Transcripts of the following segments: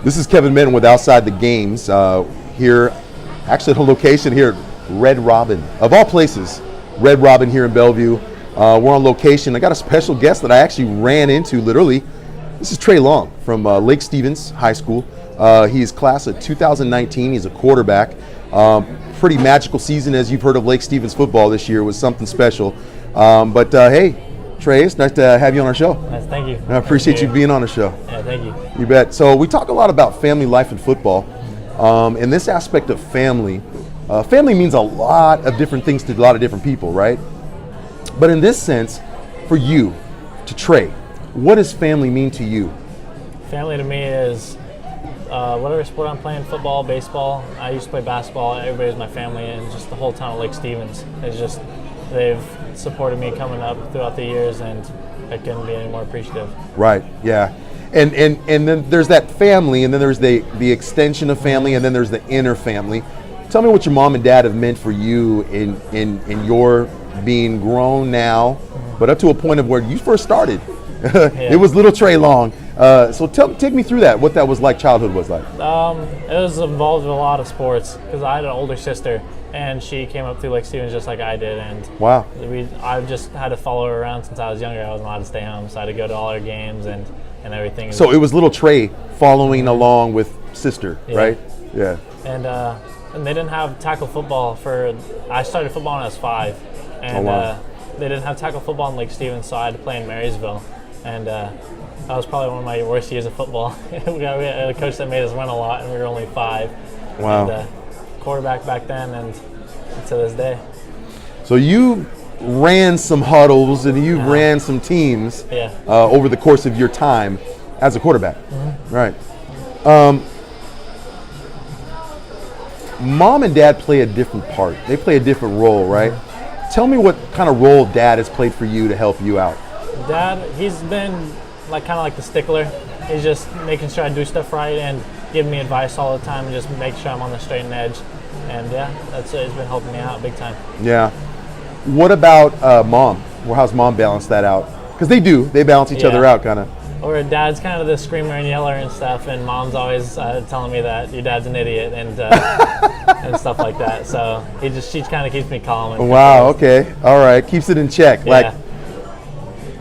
This is Kevin Minton with Outside the Games here, actually at a location here at Red Robin. Of all places, Red Robin here in Bellevue. We're on location. I got a special guest that I actually ran into literally. This is Trey Long from Lake Stevens High School. He's class of 2019. He's a quarterback. Pretty magical season, as you've heard of Lake Stevens football this year. Was something special. Hey, Trey, it's nice to have you on our show. Nice, thank you. I appreciate you being on the show. Yeah, thank you. You bet. So we talk a lot about family life in football. And this aspect of family, family means a lot of different things to a lot of different people, right? But in this sense, for you, to Trey, what does family mean to you? Family to me is whatever sport I'm playing, football, baseball. I used to play basketball. Everybody's my family, and just the whole town of Lake Stevens. It's just, they've supported me coming up throughout the years, and I couldn't be any more appreciative. Right, yeah. And then there's that family, and then there's the extension of family, and then there's the inner family. Tell me what your mom and dad have meant for you in your being grown now, but up to a point of where you first started. Yeah. It was little Trey Long. So take me through that, what that was like, childhood was like. It was involved with a lot of sports because I had an older sister, and she came up through Lake Stevens just like I did. And wow. I've just had to follow her around since I was younger. I wasn't allowed to stay home, so I had to go to all her games and everything. So it was little Trey following along with sister, yeah. right? Yeah. And they didn't have tackle football I started football when I was 5. And wow. They didn't have tackle football in Lake Stevens, so I had to play in Marysville. And that was probably one of my worst years of football. we had a coach that made us run a lot, and we were only 5. Wow. And quarterback back then, and to this day. So you ran some huddles and you ran some teams over the course of your time as a quarterback. Mm-hmm. Right. Mom and dad play a different part. They play a different role, right? Mm-hmm. Tell me what kind of role dad has played for you to help you out. Dad, he's been kind of like the stickler. He's just making sure I do stuff right and giving me advice all the time and just make sure I'm on the straight and edge. And it's been helping me out big time. Yeah. What about mom? Well, how's mom balance that out? Because they balance each other out, kind of. Or dad's kind of the screamer and yeller and stuff, and mom's always telling me that your dad's an idiot and and stuff like that. So she kind of keeps me calm. And wow. Okay. All right. Keeps it in check. Yeah. Like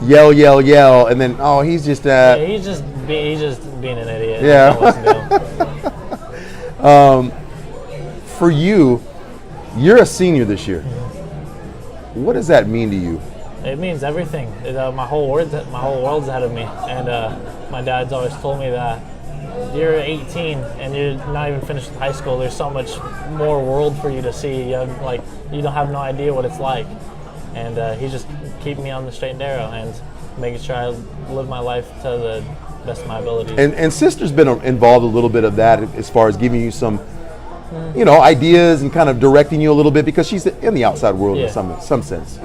yell, yell, yell, and then he's just. He's just being an idiot. Yeah. For you, you're a senior this year. Mm-hmm. What does that mean to you? It means everything. My whole world's ahead of me, and my dad's always told me that you're 18 and you're not even finished with high school. There's so much more world for you to see. You don't have no idea what it's like, and he just keep me on the straight and narrow and making sure I live my life to the best of my abilities. And sister's been involved a little bit of that as far as giving you some. Ideas and kind of directing you a little bit because she's in the outside world in some sense.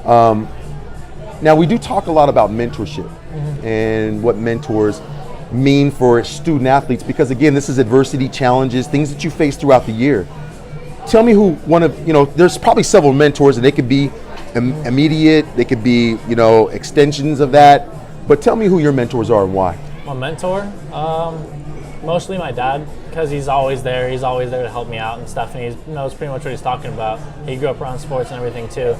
Now we do talk a lot about mentorship and what mentors mean for student athletes because again, this is adversity, challenges, things that you face throughout the year. Tell me who there's probably several mentors and they could be immediate, they could be, extensions of that, but tell me who your mentors are and why. My mentor? Mostly my dad, because he's always there. He's always there to help me out and stuff, and he knows pretty much what he's talking about. He grew up around sports and everything too.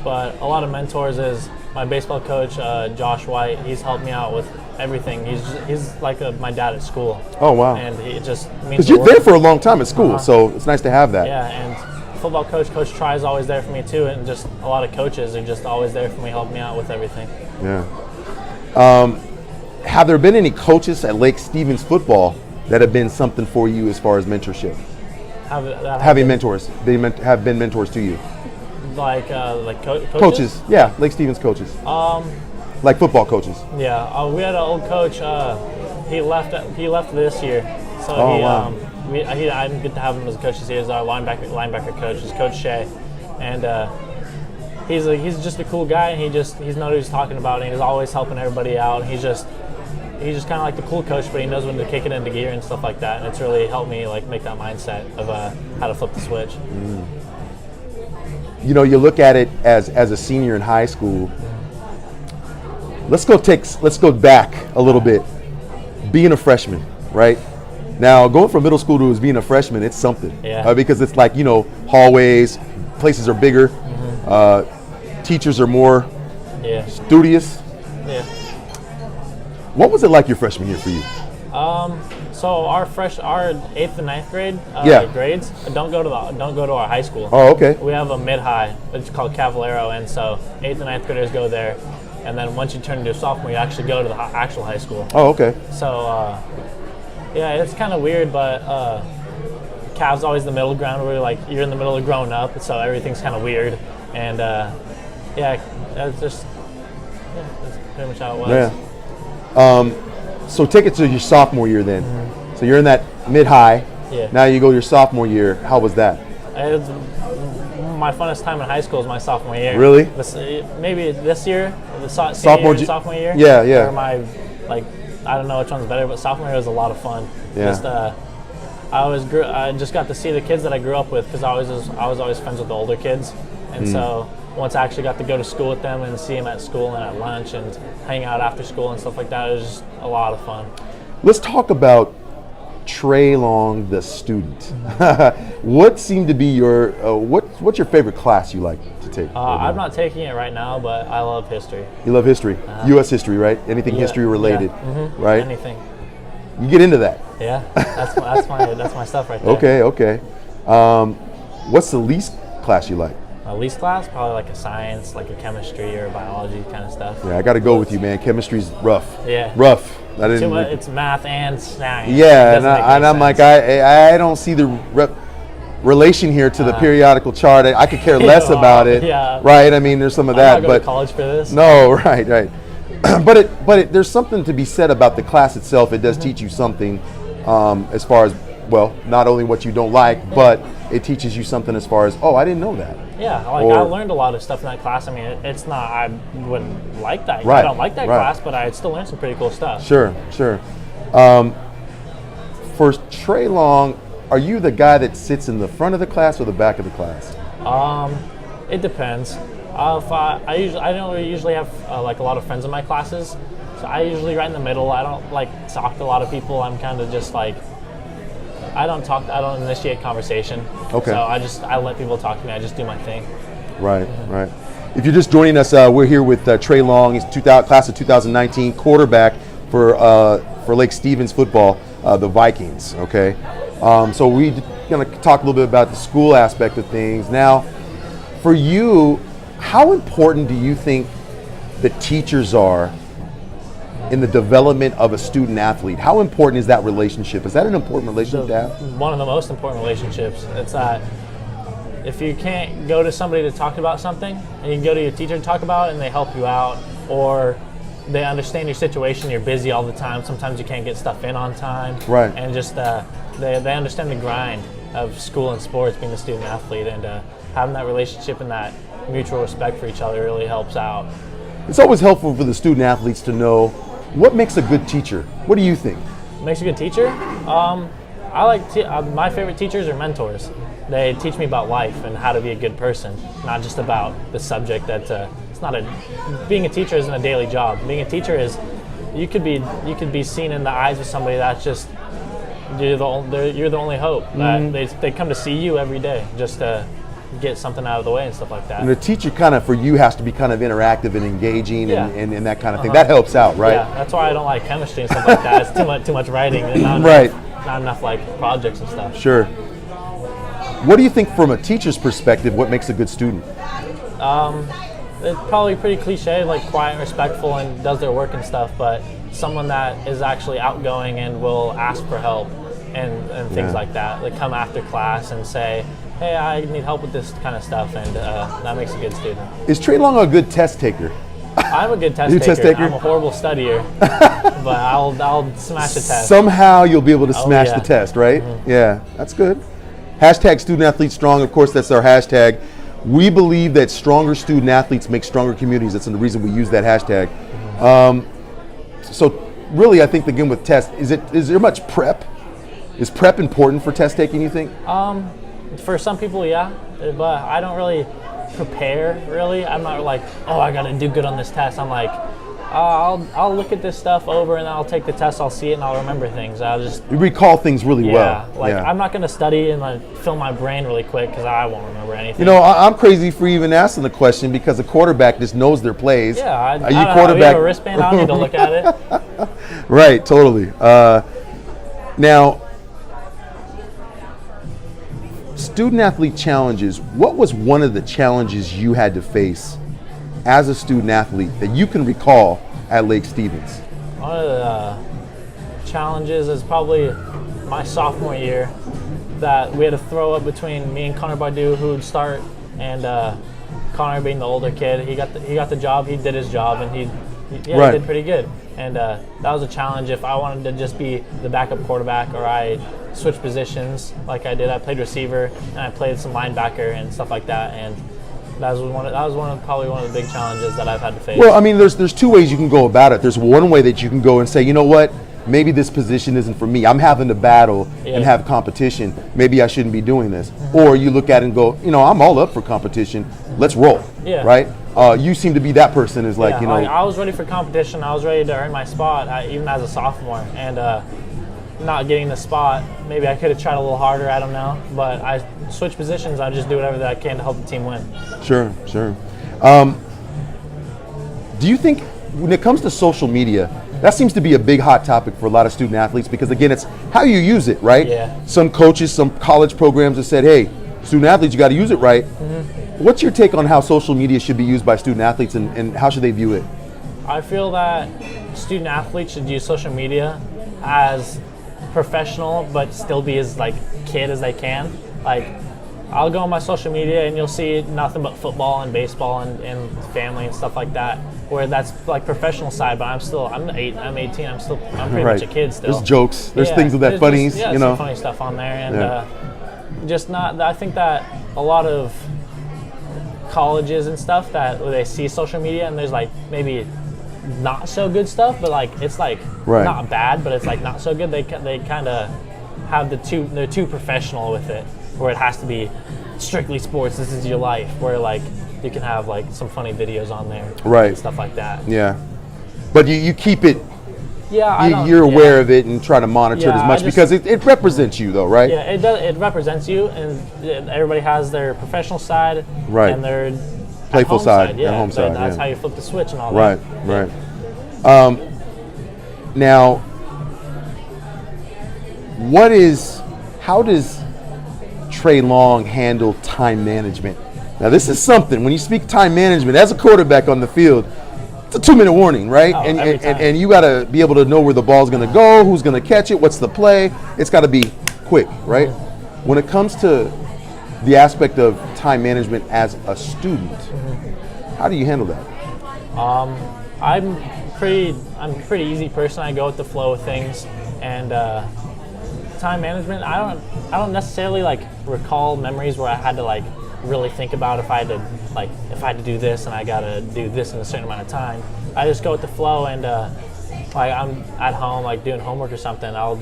But a lot of mentors is my baseball coach, Josh White. He's helped me out with everything. He's like my dad at school. Oh, wow. And he just means because you're there for a long time at school, so it's nice to have that. Yeah, and football coach, Coach Try, is always there for me too, and just a lot of coaches are just always there for me, helping me out with everything. Yeah. Have there been any coaches at Lake Stevens football that have been something for you as far as mentorship? Having mentors, they have been mentors to you. Coaches? Coaches, yeah, Lake Stevens coaches. Like football coaches. Yeah, we had an old coach. He left this year, so wow. I didn't get to have him as a coach this year. He's our linebacker coach. He's Coach Shea, and he's just a cool guy. And he knows what he's talking about, and he's always helping everybody out. And he's just kind of like the cool coach, but he knows when to kick it into gear and stuff like that. And it's really helped me make that mindset of how to flip the switch. Mm. You look at it as a senior in high school. Let's go back a little bit. Being a freshman, right? Now, going from middle school to being a freshman, it's something. Yeah. Because it's like, hallways, places are bigger, teachers are more Yeah. studious. Yeah. What was it like your freshman year for you? So our 8th and 9th grade Yeah. grades don't go to our high school. Oh, okay. We have a mid-high, it's called Cavallero, and so 8th and 9th graders go there, and then once you turn into a sophomore, you actually go to the actual high school. Oh, okay. So yeah, it's kind of weird, but Cav's always the middle ground where you're in the middle of growing up, so everything's kind of weird, and yeah, that's pretty much how it was. Yeah. So take it to your sophomore year then. So you're in that mid-high. Yeah. Now you go your sophomore year. How was that? It was my funnest time in high school was my sophomore year. Really? Maybe this year, sophomore year. Yeah, yeah. Or I don't know which one's better, but sophomore year was a lot of fun. Yeah. I just got to see the kids that I grew up with because I was always friends with the older kids, and so once I actually got to go to school with them and see them at school and at lunch and hang out after school and stuff like that, it was just a lot of fun. Let's talk about Trey Long, the student. What seemed to be your what's your favorite class you like to take? I'm not taking it right now, but I love history. You love history, U.S. history, right? Anything history related, right? Anything. You get into that. Yeah, that's my stuff right there. Okay. What's the least class you like? My least class, probably like a science, like a chemistry or biology kind of stuff. Yeah, I got to go with you, man. Chemistry's rough. Yeah. Rough. I didn't. Too much, it's math and science. Yeah, and I'm like, I don't see the relation here to the periodical chart. I could care less about it. Yeah. Right. I mean, there's some of that, I'm not going to college for this. No, right. but there's something to be said about the class itself. It does teach you something, as far as, well, not only what you don't like, but it teaches you something as far as, I didn't know that. Yeah, I learned a lot of stuff in that class. I mean, it's not, I wouldn't like that. Right. I don't like that class, but I still learned some pretty cool stuff. Sure. For Trey Long, are you the guy that sits in the front of the class or the back of the class? It depends. I don't usually have like a lot of friends in my classes, so I usually right in the middle. I don't like talk to a lot of people. I'm kind of just like, I don't initiate conversation. Okay. So I let people talk to me. I just do my thing. Right. If you're just joining us, we're here with Trey Long. He's class of 2019 quarterback for Lake Stevens football, the Vikings. Okay. So we're going to talk a little bit about the school aspect of things. Now, for you, how important do you think the teachers are in the development of a student athlete? How important is that relationship? Is that an important relationship to have? One of the most important relationships. It's that if you can't go to somebody to talk about something, and you can go to your teacher to talk about it and they help you out, or they understand your situation, you're busy all the time, sometimes you can't get stuff in on time. Right. And just they understand the grind of school and sports, being a student athlete, and having that relationship and that mutual respect for each other really helps out. It's always helpful for the student athletes to know what makes a good teacher. What do you think? Makes a good teacher? I like my favorite teachers are mentors. They teach me about life and how to be a good person, not just about the subject that it's not being a teacher isn't a daily job. Being a teacher is you could be seen in the eyes of somebody that's just you're the only hope. That they come to see you every day just to get something out of the way and stuff like that. And the teacher kind of, for you, has to be kind of interactive and engaging and that kind of thing. Uh-huh. That helps out, right? Yeah, that's why I don't like chemistry and stuff like that. It's too much writing and not enough like projects and stuff. Sure. What do you think from a teacher's perspective, what makes a good student? It's probably pretty cliche, like quiet, respectful, and does their work and stuff, but someone that is actually outgoing and will ask for help and things like that. They come after class and say, hey, I need help with this kind of stuff, and that makes a good student. Is Trey Long a good test taker? I'm a good test taker. I'm a horrible studier, but I'll smash a test. Somehow you'll be able to smash yeah. the test, right? Mm-hmm. Yeah, that's good. Hashtag student athlete strong. Of course, that's our hashtag. We believe that stronger student athletes make stronger communities. That's the reason we use that hashtag. So really, I think again with test, is there much prep? Is prep important for test taking, you think? For some people, yeah, but I don't really prepare, really. I'm not like, oh, I got to do good on this test. I'm like, I'll look at this stuff over and I'll take the test. I'll see it and I'll remember things. I'll just You recall things really well. like I'm not gonna study and like fill my brain really quick because I won't remember anything. You know, I'm crazy for even asking the question because a quarterback just knows their plays. Yeah, I you don't know, quarterback? you have a wristband. I don't need to look at it. Right, totally. Now, student athlete challenges. What was one of the challenges you had to face as a student athlete that you can recall at Lake Stevens? One of the challenges is probably my sophomore year that we had to throw up between me and Connor Badu, who would start, and Connor being the older kid. He got the job. He did his job, and he did pretty good. And that was a challenge. If I wanted to just be the backup quarterback, or I switched positions like I did, I played receiver and I played some linebacker and stuff like that. And that was probably one of the big challenges that I've had to face. Well, I mean, there's two ways you can go about it. There's one way that you can go and say, you know what, maybe this position isn't for me. I'm having to battle and have competition. Maybe I shouldn't be doing this. Mm-hmm. Or you look at it and go, you know, I'm all up for competition. Let's roll. Yeah. Right? You seem to be that person. Is like, you know, I was ready for competition. I was ready to earn my spot, even as a sophomore. And not getting the spot, maybe I could have tried a little harder. I don't know. But I switched positions. I just do whatever that I can to help the team win. Sure. Do you think when it comes to social media, that seems to be a big hot topic for a lot of student athletes because, again, it's how you use it, right? Yeah. Some coaches, some college programs have said, hey, student athletes, you got to use it right. Mm-hmm. What's your take on how social media should be used by student athletes and how should they view it? I feel that student athletes should use social media as professional but still be as like kid as they can. Like, I'll go on my social media and you'll see nothing but football and baseball and family and stuff like that, where that's like professional side, but I'm 18, I'm pretty much a kid still. There's jokes, there's things with that funnies, you know. Some funny stuff on there, and I think that a lot of colleges and stuff that where they see social media and there's like maybe not so good stuff, but like it's like not bad, but it's like not so good. They kind of have they're too professional with it, where it has to be strictly sports. This is your life. Where like you can have like some funny videos on there, and stuff like that. Yeah, but you keep it. Yeah, you're aware of it and try to monitor it as much because it represents you, though, right? Yeah, it does. It represents you, and everybody has their professional side and their playful side, yeah, home side. That's how you flip the switch and all that. Right. Now, how does Trey Long handle time management? Now, this is something, when you speak time management, as a quarterback on the field, it's a 2-minute warning, right? And you got to be able to know where the ball's going to go, who's going to catch it, what's the play. It's got to be quick, right? Mm-hmm. When it comes to the aspect of time management as a student, how do you handle that? I'm a pretty easy person. I go with the flow of things, and time management, I don't necessarily like recall memories where I had to like really think about if I had to do this and I gotta do this in a certain amount of time. I just go with the flow, and like I'm at home like doing homework or something, I'll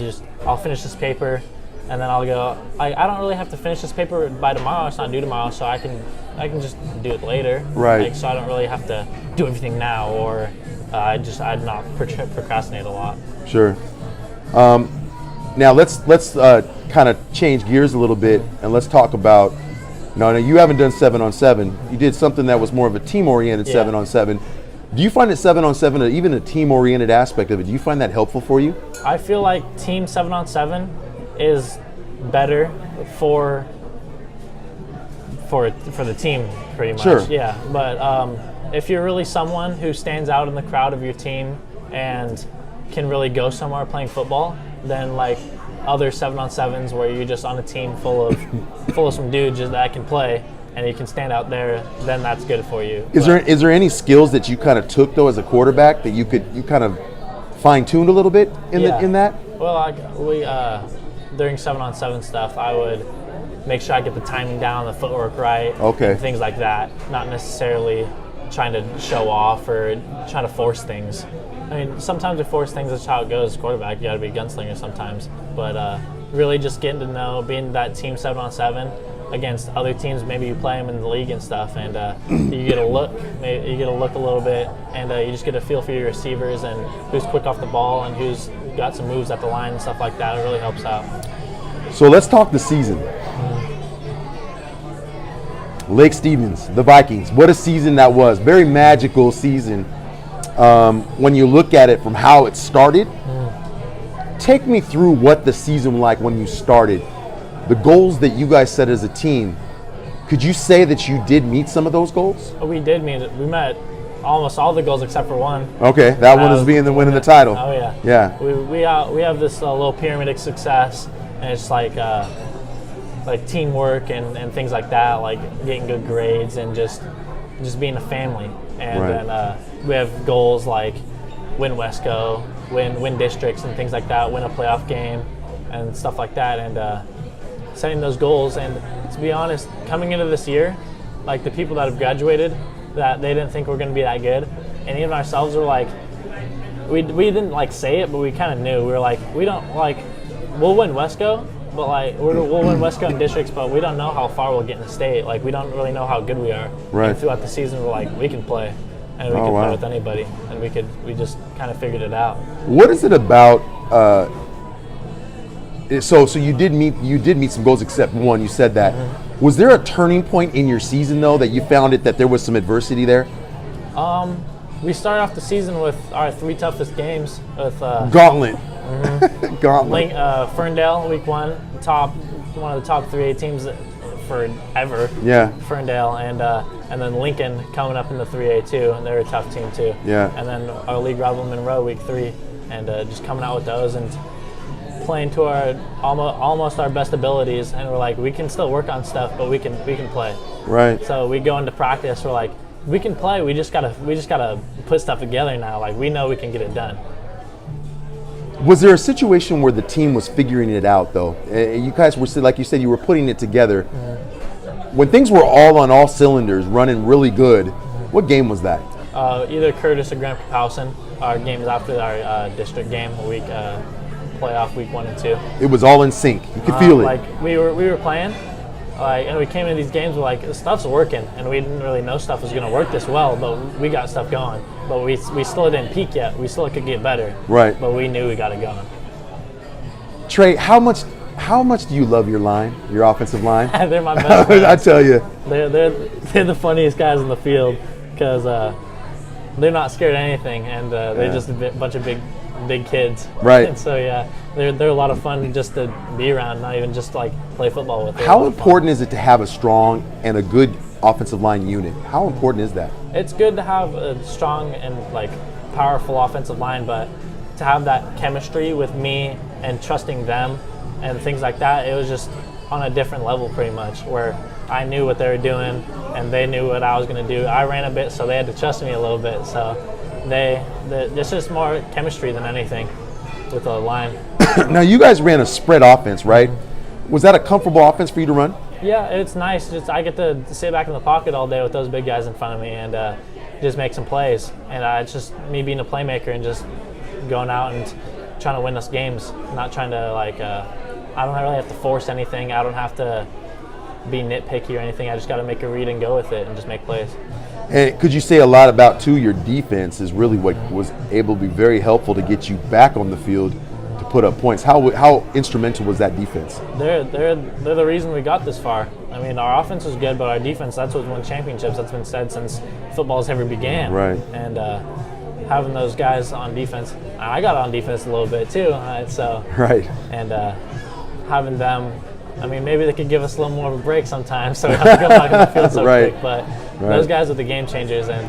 finish this paper and then I'll go. I don't really have to finish this paper by tomorrow. It's not due tomorrow, so I can just do it later. Right. Like, so I don't really have to do everything now, or I'd not procrastinate a lot. Sure. Now let's kind of change gears a little bit and let's talk about. No, you haven't done 7-on-7. You did something that was more of a team-oriented 7-on-7. Do you find that 7-on-7, or even a team-oriented aspect of it, do you find that helpful for you? I feel like team 7-on-7 is better for the team, pretty much. Sure. Yeah, but if you're really someone who stands out in the crowd of your team and can really go somewhere playing football, then like other 7-on-7s where you're just on a team full of some dudes that can play and you can stand out there, then that's good for you. Is there any skills that you kind of took though as a quarterback that you kind of fine-tuned a little bit in that? Well, we during 7-on-7 stuff, I would make sure I get the timing down, the footwork right, and things like that. Not necessarily trying to show off or trying to force things. I mean, sometimes to force things, that's how it goes. Quarterback, you got to be a gunslinger sometimes. But really just getting to know, being that team 7-on-7, against other teams. Maybe you play them in the league and stuff, and you get a look. Maybe you get a look a little bit, and you just get a feel for your receivers and who's quick off the ball and who's got some moves at the line and stuff like that. It really helps out. So let's talk the season. Lake Stevens, the Vikings. What a season that was. Very magical season. When you look at it from how it started, take me through what the season was like when you started. The goals that you guys set as a team. Could you say that you did meet some of those goals? We did meet it. We met almost all the goals except for one. Okay, that one is being the winning the title. Oh yeah. Yeah. We have this little pyramid of success, and it's like teamwork and things like that, like getting good grades and just being a family. And Right. then we have goals like win Wesco, win districts and things like that, win a playoff game and stuff like that, and setting those goals. And to be honest, coming into this year, like the people that have graduated, that they didn't think we're going to be that good, and even ourselves were like, we didn't like say it, but we kind of knew. We were like, we don't like, we'll win Wesco, but like we'll win Wesco in districts, but we don't know how far we'll get in the state. Like we don't really know how good we are. Right. And throughout the season, we're like, we can play, and we can wow. play with anybody, and we just kind of figured it out. What is it about? So you did meet some goals except one. You said that. Mm-hmm. Was there a turning point in your season though that you found it that there was some adversity there? We started off the season with our 3 toughest games with Gauntlet. Gauntlet. Ferndale week 1, one of the top 3A teams forever. Yeah. Ferndale and then Lincoln coming up in the 3A too, and they're a tough team too. Yeah. And then our league rival Monroe week 3, and just coming out with those and playing to our almost our best abilities, and we're like, we can still work on stuff, but we can play. Right. So we go into practice, we're like, we can play. We just gotta put stuff together now. Like we know we can get it done. Was there a situation where the team was figuring it out though? You guys were, like you said, you were putting it together. When things were all on all cylinders, running really good, what game was that? Either Curtis or Grand Hausen. Our games after our district game, playoff week 1 and 2. It was all in sync. You could feel it. Like we were playing, and we came into these games, we're like, this stuff's working, and we didn't really know stuff was going to work this well, but we got stuff going. But we still didn't peak yet. We still could get better. Right. But we knew we got it going. Trey, how much do you love your line, your offensive line? They're my best friends. I tell you. They're the funniest guys in the field because they're not scared of anything, and they're just a bunch of big kids. Right. And so yeah, they're a lot of fun just to be around, not even just like play football with. How important is it to have a strong and a good offensive line unit? How important is that? It's good to have a strong and like powerful offensive line, but to have that chemistry with me and trusting them and things like that, it was just on a different level pretty much, where I knew what they were doing and they knew what I was going to do. I ran a bit, so they had to trust me a little bit. So it's just more chemistry than anything with the line. Now you guys ran a spread offense, right? Was that a comfortable offense for you to run? Yeah, it's nice. I get to sit back in the pocket all day with those big guys in front of me and just make some plays. And it's just me being a playmaker and just going out and trying to win us games. Not trying to I don't really have to force anything. I don't have to be nitpicky or anything. I just got to make a read and go with it and just make plays. And could you say a lot about too your defense is really what was able to be very helpful to get you back on the field to put up points? How instrumental was that defense? They're the reason we got this far. I mean, our offense was good, but our defense, that's what won championships. That's been said since football's ever began. Right. And having those guys on defense, I got on defense a little bit too. Right. And having them, I mean, maybe they could give us a little more of a break sometimes, so we have to go back on the field so Right. quick. But those guys are the game changers. And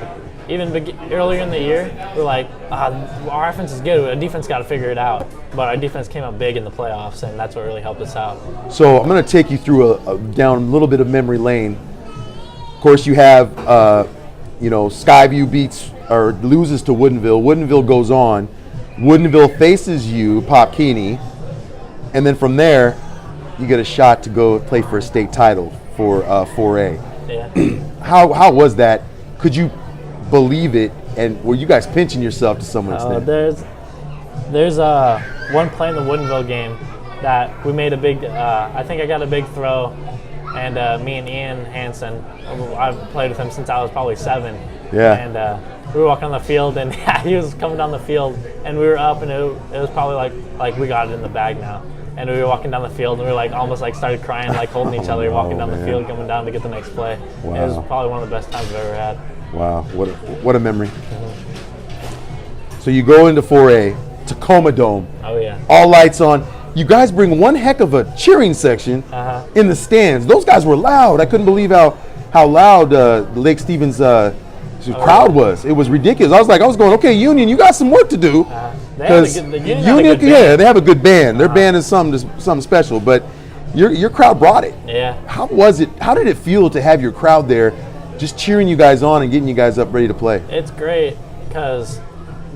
even earlier in the year, we're like, our offense is good. Our defense got to figure it out. But our defense came up big in the playoffs, and that's what really helped us out. So I'm going to take you through down a little bit of memory lane. Of course, you have Skyview beats or loses to Woodinville. Woodinville goes on. Woodinville faces you, Pop Keeney, and then from there, you get a shot to go play for a state title for 4A. Yeah. How was that? Could you believe it? And were you guys pinching yourself to some extent? There's one play in the Woodinville game that we made a big. I think I got a big throw And me and Ian Hansen, I've played with him since I was probably 7. Yeah. And we were walking on the field, and he was coming down the field, and we were up, and it was probably like we got it in the bag now. And we were walking down the field, and we were like almost like started crying, like holding each other, walking down the field, coming down to get the next play. Wow. It was probably one of the best times I've ever had. Wow, what a memory. So you go into 4A, Tacoma Dome. Oh yeah. All lights on. You guys bring one heck of a cheering section in the stands. Those guys were loud. I couldn't believe how loud the Lake Stevens crowd was. It was ridiculous. I was going, okay, Union, you got some work to do. Because Union, they have a good band. Their band is something special. But your crowd brought it. Yeah. How was it? How did it feel to have your crowd there, just cheering you guys on and getting you guys up ready to play? It's great because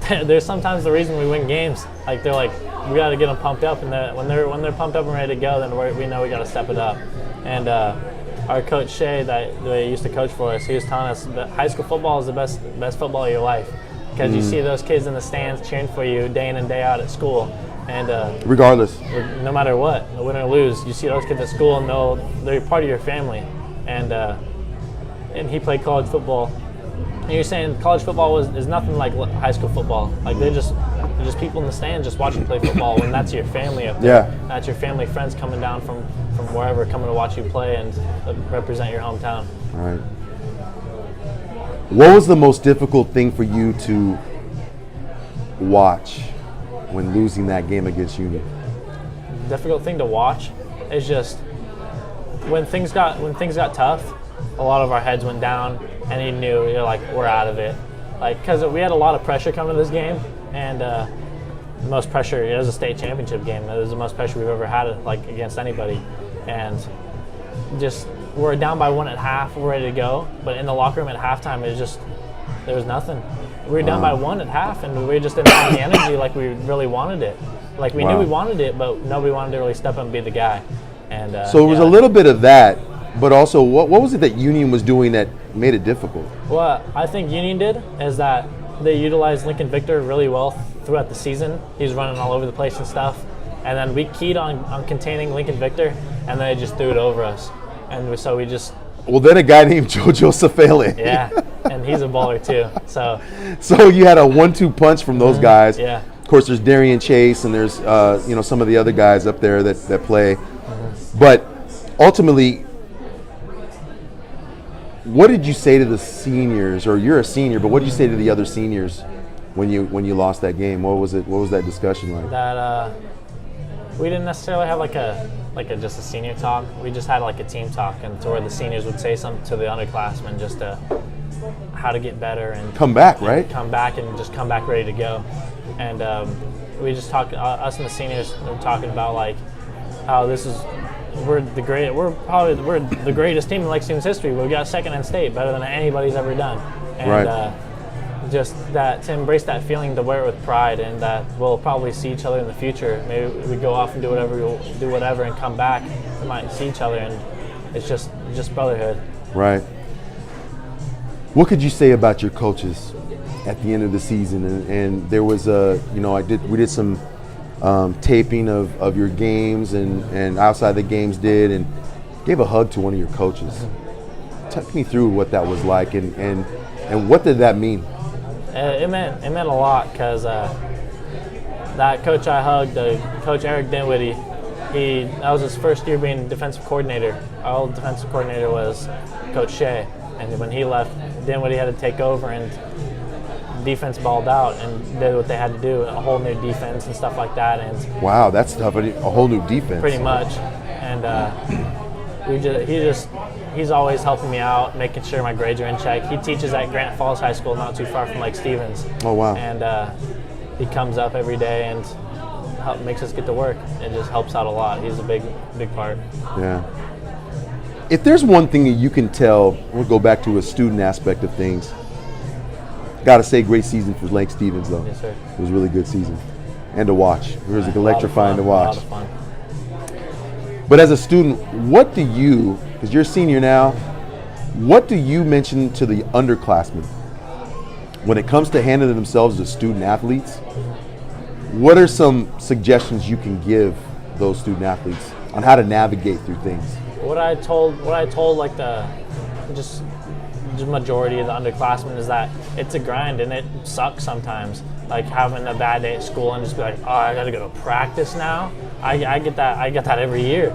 there's sometimes the reason we win games. Like they're like, we got to get them pumped up, and when they're pumped up and ready to go, then we know we got to step it up. And our coach Shea, that used to coach for us, he was telling us that high school football is the best football of your life because you see those kids in the stands cheering for you day in and day out at school. And regardless, no matter what, win or lose, you see those kids at school and they're part of your family. And he played college football. And you're saying college football is nothing like high school football. Like they're just people in the stands just watching play football, and that's your family up there. Yeah. That's your family, friends coming down from wherever, coming to watch you play and represent your hometown. All right. What was the most difficult thing for you to watch when losing that game against Union? Difficult thing to watch is just when things got tough, a lot of our heads went down, and you knew we're out of it. Like, because we had a lot of pressure coming to this game, and the most pressure, it was a state championship game. It was the most pressure we've ever had, against anybody. And just, we're down by 1 at half, we're ready to go. But in the locker room at halftime, there was nothing. We were down by 1 at half, and we just didn't have the energy like we really wanted it. Like, we knew we wanted it, but nobody wanted to really step up and be the guy. And so it was a little bit of that, but also, what was it that Union was doing that made it difficult? What I think Union did is that they utilized Lincoln Victor really well throughout the season. He was running all over the place and stuff. And then we keyed on containing Lincoln Victor, and they just threw it over us. And so we just... Well, then a guy named JoJo Safele. Yeah, and he's a baller too. So you had a 1-2 punch from those guys. Yeah. Of course, there's Darian Chase, and there's some of the other guys up there that play. But ultimately, what did you say to the seniors, or you're a senior, but what did you say to the other seniors when you lost that game? What was that discussion like? That we didn't necessarily have just a senior talk. We just had a team talk, and to where the seniors would say something to the underclassmen just to how to get better and come back, right? Come back and just come back ready to go. And we just talked. Us and the seniors were talking about how we're the greatest team in Lake Stevens history. We've got second in state, better than anybody's ever done. And right. Just that, to embrace that feeling, to wear it with pride, and that we'll probably see each other in the future. Maybe we go off and do whatever and come back. We might see each other, and it's just brotherhood. Right. What could you say about your coaches at the end of the season? And there was we did some taping of your games, and outside the games and gave a hug to one of your coaches. Take me through what that was like, and what did that mean? It meant a lot, because that coach I hugged, Coach Eric Dinwiddie, that was his first year being defensive coordinator. Our old defensive coordinator was Coach Shea, and when he left, Dinwiddie had to take over, and defense balled out and did what they had to do, a whole new defense and stuff like that. And wow, that's tough. A whole new defense. Pretty much. And he's always helping me out, making sure my grades are in check. He teaches at Grant Falls High School, not too far from Lake Stevens. Oh, wow. And he comes up every day and makes us get to work. It just helps out a lot. He's a big part. Yeah. If there's one thing that you can tell, we'll go back to a student aspect of things. Got to say, great season for Lake Stevens, though. Yes, sir. It was a really good season. And to watch. It was electrifying to watch. A lot of fun. But as a student, what do you, because you're a senior now, what do you mention to the underclassmen when it comes to handling themselves as student athletes? What are some suggestions you can give those student athletes on how to navigate through things? what I told like just the majority of the underclassmen is that it's a grind and it sucks sometimes. Like having a bad day at school and just be like, oh, I gotta go to practice now. I get that every year.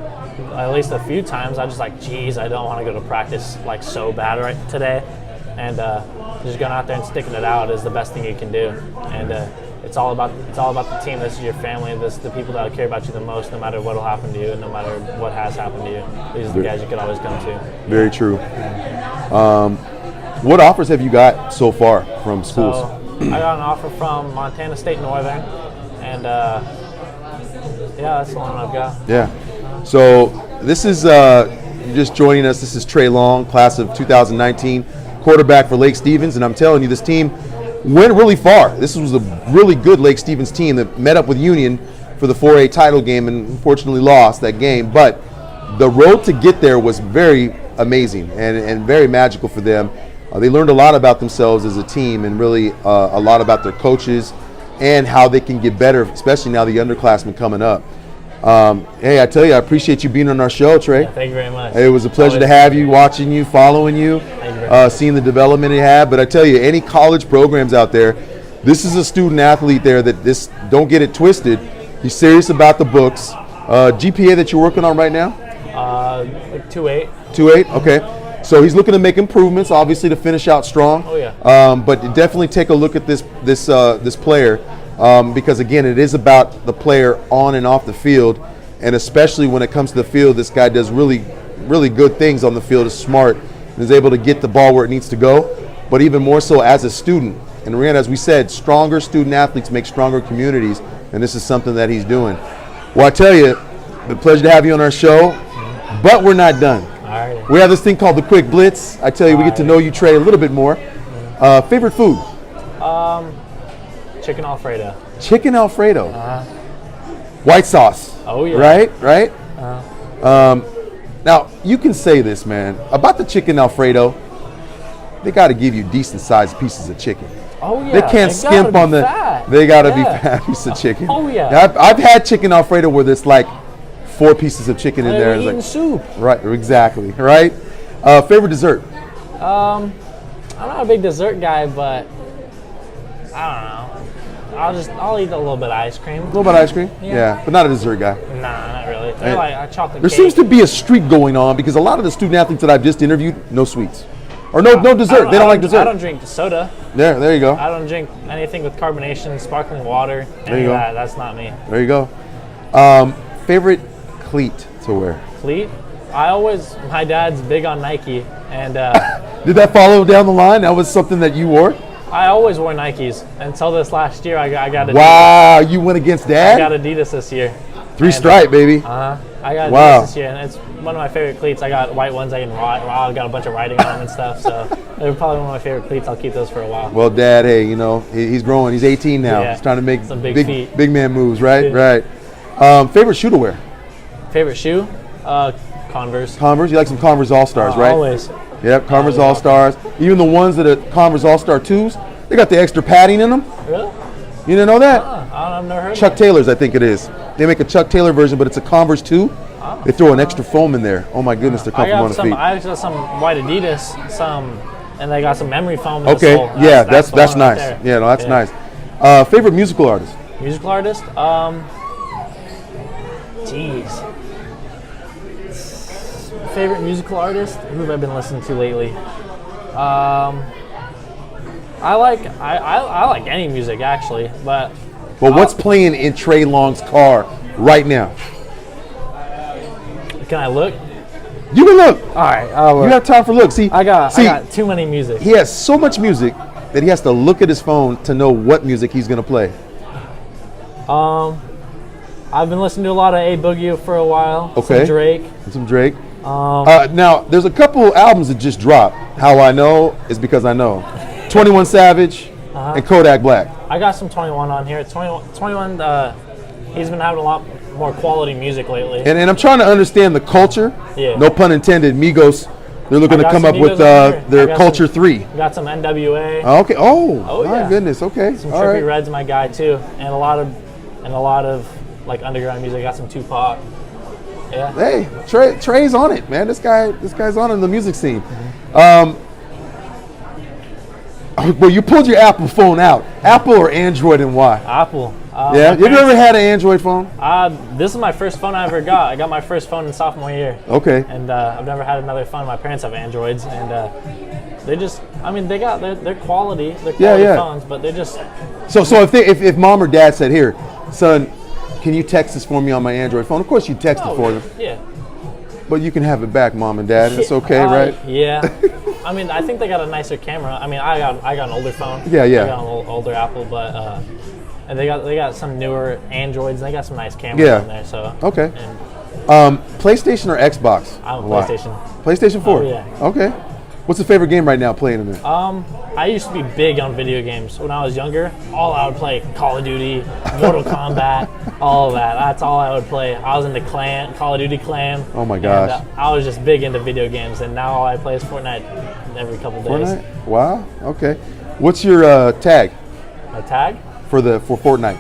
At least a few times I just like, geez, I don't want to go to practice like so bad right today. And just going out there and sticking it out is the best thing you can do. And it's all about the team. This is your family. This is the people that care about you the most, no matter what will happen to you, and no matter what has happened to you. These are the guys you can always come to. Very true. What offers have you got so far from schools? So, I got an offer from Montana State Northern, and yeah, that's the one I've got. Yeah. So this is you're just joining us. This is Trey Long, class of 2019, quarterback for Lake Stevens, and I'm telling you, this team went really far. This was a really good Lake Stevens team that met up with Union for the 4A title game and unfortunately lost that game. But the road to get there was very amazing and very magical for them. They learned a lot about themselves as a team and really a lot about their coaches and how they can get better, especially now the underclassmen coming up. Hey, I tell you, I appreciate you being on our show, Trey. Yeah, thank you very much. It was a pleasure to have you, watching you, following you, seeing the development you have. But I tell you, any college programs out there, this is a student athlete there that don't get it twisted. He's serious about the books. GPA that you're working on right now? Like 2.8. 2.8, okay. So he's looking to make improvements, obviously, to finish out strong. Oh yeah. But definitely take a look at this player, because again, it is about the player on and off the field, and especially when it comes to the field, this guy does really, really good things on the field. Is smart and is able to get the ball where it needs to go. But even more so as a student, and Rand, as we said, stronger student athletes make stronger communities, and this is something that he's doing. Well, I tell you, it's a pleasure to have you on our show, but we're not done. Alright. We have this thing called the Quick Blitz. I tell you, we get to know you, Trey, a little bit more. Favorite food? Chicken Alfredo. Chicken Alfredo. White sauce. Oh yeah. Right? Now, you can say this, man. About the chicken Alfredo, they got to give you decent sized pieces of chicken. Oh yeah. They can't skimp on the. Fat. They got to be fat piece of chicken. Oh yeah. Now, I've had chicken Alfredo where there's like 4 pieces of chicken in there. Eating like, soup. Right, exactly. Right. Favorite dessert? I'm not a big dessert guy, but I don't know. I'll eat a little bit of ice cream. A little bit of ice cream? Yeah, but not a dessert guy. Nah, not really. They're like a chocolate There cake. seems to be a streak going on because a lot of the student athletes that I've just interviewed, no sweets. Or no dessert. They don't like dessert. I don't drink soda. There you go. I don't drink anything with carbonation, sparkling water. There you go. That's not me. There you go. Favorite cleat to wear? Cleat? My dad's big on Nike, and Did that follow down the line? That was something that you wore? I always wore Nikes until this last year. I got Adidas. Wow, you went against Dad? I got Adidas this year. 3-stripe, baby. I got Wow. Adidas this year, and it's one of my favorite cleats. I got white ones I can ride. I got a bunch of riding on them and stuff, so they're probably one of my favorite cleats. I'll keep those for a while. Well, Dad, hey, he's growing. He's 18 now. Yeah. He's trying to make Some big feet. big man moves, right? Yeah. Right. Favorite shoe to wear? Favorite shoe? Converse. Converse? You like some Converse All-Stars, right? Always. Yep, Converse Always. All-Stars. Even the ones that are Converse All-Star 2s, they got the extra padding in them. Really? You didn't know that? I've never heard Chuck of Taylor's, I think it is. They make a Chuck Taylor version, but it's a Converse 2. They throw an extra foam in there. Oh my goodness, they're I comfortable on the feet. got some white Adidas, and they got some memory foam in Okay, the sole. yeah, That's the that's one right nice. there. Yeah, no, that's nice. Favorite musical artist? Musical artist? Jeez. Favorite musical artist? Who have I been listening to lately? I like any music actually, but Well, what's playing in Trey Long's car right now? can I look? You can look. All right, I'll look. You have time for look. See, I got too many music. he has so much music that he has to look at his phone to know what music he's gonna play. I've been listening to a lot of A Boogie for a while. Okay. Some Drake. Some Drake. Now, there's a couple albums that just dropped. How I Know is because I know. 21 Savage and Kodak Black. I got some 21 on here. 21, he's been having a lot more quality music lately. And I'm trying to understand the culture. Yeah. No pun intended. Migos, they're looking to got come some up with Migos on here. I their got Culture some- 3. Got some NWA. Okay. Oh, Oh, my yeah. goodness. Okay. Some All Trippie right. Red's my guy too, and a lot of like underground music. I got some Tupac, Yeah. Hey, Trey's on it, man. This guy's on in the music scene. Well, you pulled your Apple phone out. Apple or Android, and why? Apple. Yeah. You ever had an Android phone? This is my first phone I ever got. I got my first phone in sophomore year. Okay. And I've never had another phone. My parents have Androids, and they just, I mean, they got their quality, phones, but they just. So if mom or dad said, "Here, son, can you text this for me on my Android phone?" Of course you text it for them. Yeah. But you can have it back, mom and dad. It's okay, right? Yeah. I mean, I think they got a nicer camera. I mean, I got an older phone. Yeah. I got an older Apple, but and they got some newer Androids. And they got some nice cameras on there. So okay. And PlayStation or Xbox? I'm a PlayStation. PlayStation 4. Oh, yeah. Okay. What's the favorite game right now playing in there? I used to be big on video games when I was younger. I would play Call of Duty, Mortal Kombat, all of that. That's all I would play. I was into Call of Duty Clan. Oh my gosh. And, I was just big into video games, and now all I play is Fortnite every couple days. Fortnite? Wow. Okay. What's your tag? My tag? For Fortnite.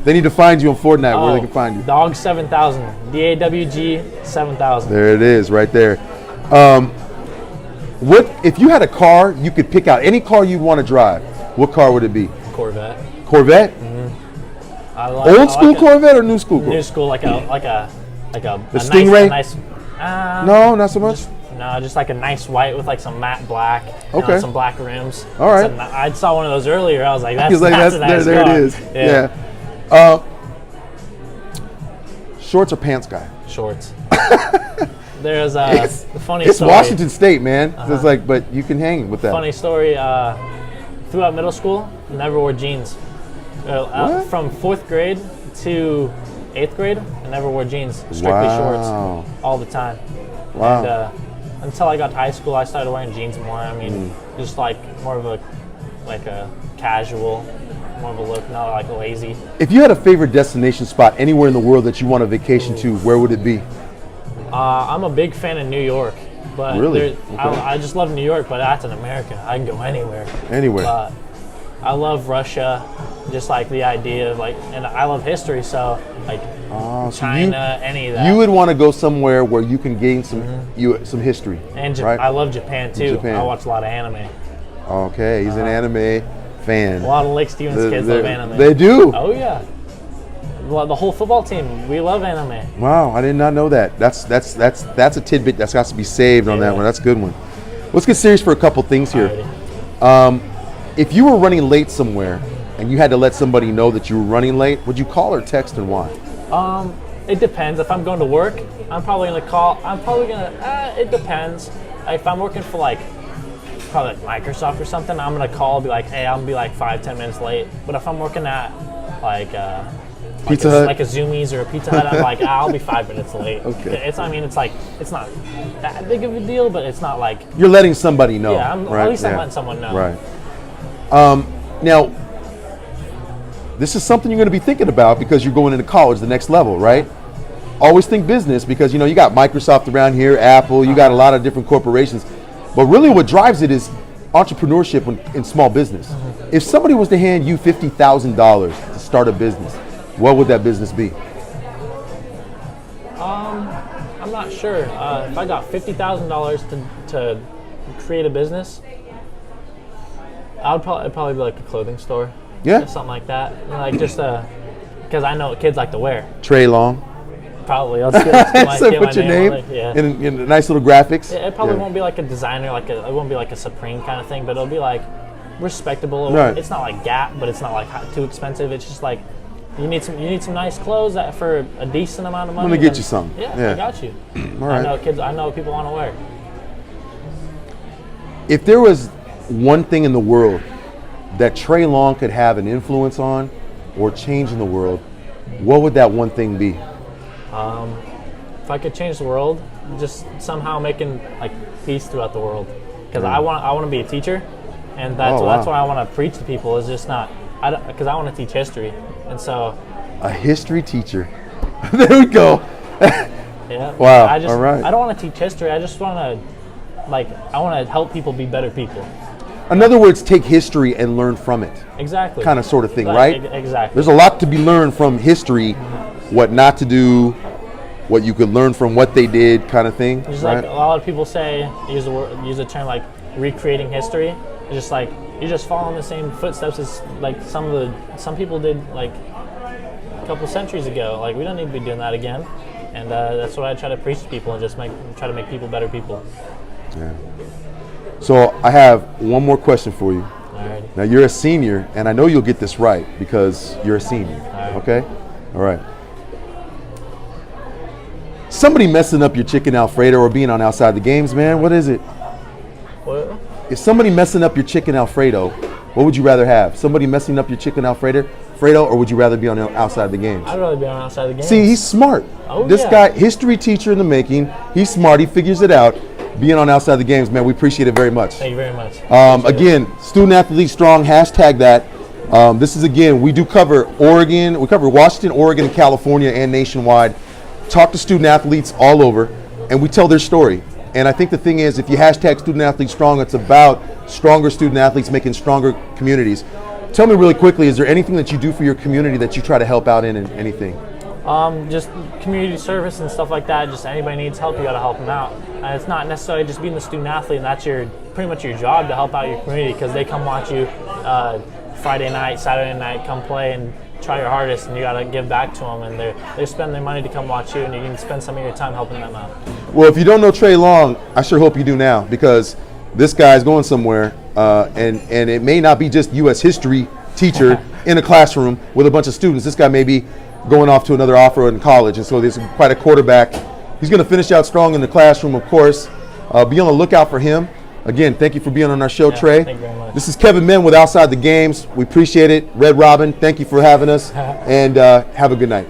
They need to find you on Fortnite. Where they can find you? Dog 7000. DAWG 7000. There it is, right there. What if you had a car? You could pick out any car you'd want to drive. What car would it be? Corvette. Corvette? Old school Corvette or new school Corvette? New school, like a Stingray? Nice, no, not so much. No, just like a nice white with like some matte black. Okay. Some black rims. All right. I saw one of those earlier. I was like, that's a nice there car. it is. Yeah. Shorts or pants guy? Shorts. There's a funny It's story. Washington State, man. It's like, but you can hang with that. Funny story. Throughout middle school, never wore jeans. From 4th grade to 8th grade, I never wore jeans. Strictly shorts all the time. Wow. And, until I got to high school, I started wearing jeans more. I mean, just like more of a casual, more of a look, not like lazy. If you had a favorite destination spot anywhere in the world that you want to vacation to, where would it be? I'm a big fan of New York, but really? I just love New York, but that's in America. I can go anywhere. Anywhere. I love Russia, just like the idea of and I love history, so like China, any of that. You would want to go somewhere where you can gain some history. And right? I love Japan too. I watch a lot of anime. Okay, he's an anime fan. A lot of Lake Stevens kids love anime. They do? Oh yeah. Well, the whole football team, we love anime. Wow, I did not know that. That's a tidbit that's got to be saved on that one. That's a good one. Let's get serious for a couple things here. If you were running late somewhere and you had to let somebody know that you were running late, would you call or text, and why? It depends. If I'm going to work, I'm probably gonna call. It depends. If I'm working for probably Microsoft or something, I'm gonna call, be like, hey, I'm gonna be 5-10 minutes late. But if I'm working at Pizza Hut, like a Zoomies or a Pizza Hut, I'm like, I'll be 5 minutes late. Okay. It's not that big of a deal, but it's not like you're letting somebody know. Yeah, right? At least I'm letting someone know. Right. Now, this is something you're going to be thinking about because you're going into college, the next level, right? Always think business because you got Microsoft around here, Apple, you got a lot of different corporations, but really what drives it is entrepreneurship in small business. If somebody was to hand you $50,000 to start a business, what would that business be? I'm not sure. If I got $50,000 to create a business, it'd probably be like a clothing store. Yeah. Or something like that. Because I know what kids like to wear. Trey Long. Probably. Let's get put your name in nice little graphics. It probably won't be like a designer, it won't be like a Supreme kind of thing, but it'll be respectable. Right. It's not like Gap, but it's not too expensive. It's just you need some nice clothes for a decent amount of money. I'm gonna get you some. Yeah, I got you. All right. I know what people want to wear. If there was one thing in the world that Trey Long could have an influence on or change in the world, what would that one thing be? If I could change the world, just somehow making peace throughout the world. Because I want to be a teacher, and that's what I want to preach to people. Is just not because I want to teach history, and so a history teacher. There we go. Yeah. Wow. All right. I don't want to teach history. I just want to I want to help people be better people. In other words, take history and learn from it. Exactly. Kind of sort of thing, right? Exactly. There's a lot to be learned from history, what not to do, what you could learn from what they did, kind of thing. Just right? like a lot of people say, use a term like recreating history. It's just like you just follow in the same footsteps as like some people did like a couple centuries ago. Like we don't need to be doing that again, and that's what I try to preach to people and just try to make people better people. Yeah. So I have one more question for you. Alrighty. Now you're a senior, and I know you'll get this right because you're a senior. Alright. Okay? All right. Somebody messing up your chicken Alfredo or being on outside the games, man. What is it? What? If somebody messing up your chicken Alfredo, what would you rather have? Somebody messing up your chicken Alfredo, or would you rather be on outside the games? I'd rather be on outside the game. See, he's smart. Oh, This yeah. guy, history teacher in the making. He's smart. He figures it out. Being on outside the games, man, we appreciate it very much. Thank you very much. Again, Student Athlete Strong, hashtag that. This is, again, we do cover Oregon. We cover Washington, Oregon, and California, and nationwide. Talk to student athletes all over, and we tell their story. And I think the thing is, if you hashtag Student Athlete Strong, it's about stronger student athletes making stronger communities. Tell me really quickly, is there anything that you do for your community that you try to help out in anything? Just community service and stuff like that. Just anybody needs help, you got to help them out. And it's not necessarily just being the student athlete, and that's pretty much your job to help out your community, because they come watch you Friday night, Saturday night, come play and try your hardest, and you got to give back to them, and they're spending their money to come watch you, and you can spend some of your time helping them out. Well, if you don't know Trey Long, I sure hope you do now, because this guy's going somewhere, and it may not be just U.S. history teacher in a classroom with a bunch of students. This guy may be going off to another offer in college, and so there's quite a quarterback. He's going to finish out strong in the classroom, of course. Be on the lookout for him. Again, thank you for being on our show, Trey. Thank you very much. This is Kevin Min with Outside the Games. We appreciate it. Red Robin, thank you for having us, and have a good night.